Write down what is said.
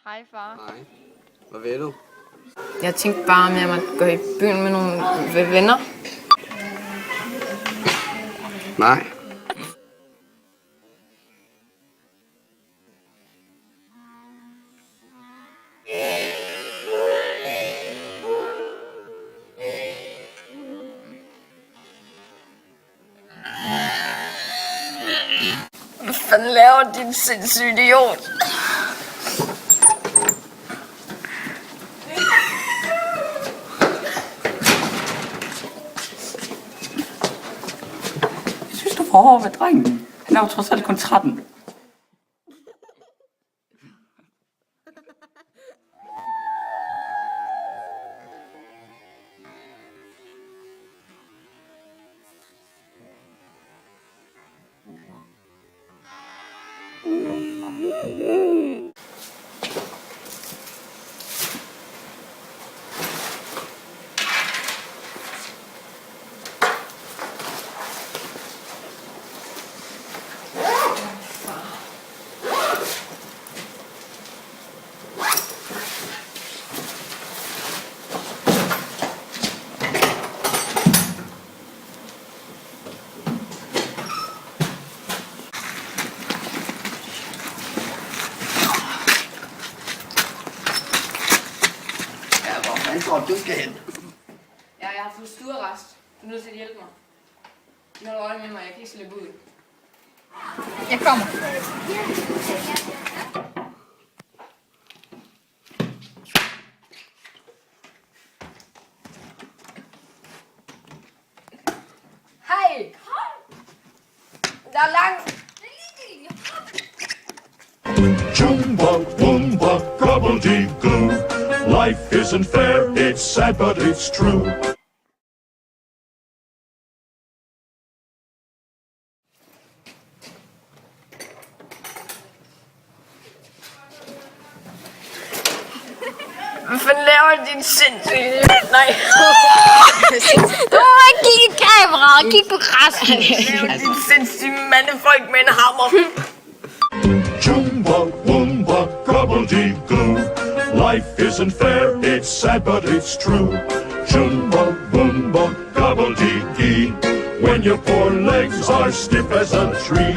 Hej far. Hej. Hvad vil du? Jeg tænkte bare, om jeg måtte gå i byen med nogle venner. Nej. Hvad fanden laver din sindssyge idiot? Jeg synes, du er for hård ved drengen. Han er jo trods alt kun 13. Hvor tror du skal hen? Ja, jeg har fået stuerrest. Du er nødt til at hjælpe mig. De holder øje med mig, jeg kan ikke slippe ud. Jeg kommer. Hej! Der er langt. Chumba, Wumba, gobbledygook. Life isn't fair, it's sad, but it's true. Hvad fanden laver din sindssyge? Nej. Du må ikke kigge i kameraet, kig på græsset. Din sindssyge mandefolk med en hammer. Chumba, Wumba, gobbledygook. Life isn't fair, it's sad, but it's true. Chumba, Wumba, gobbledygook. When your four legs are stiff as a tree.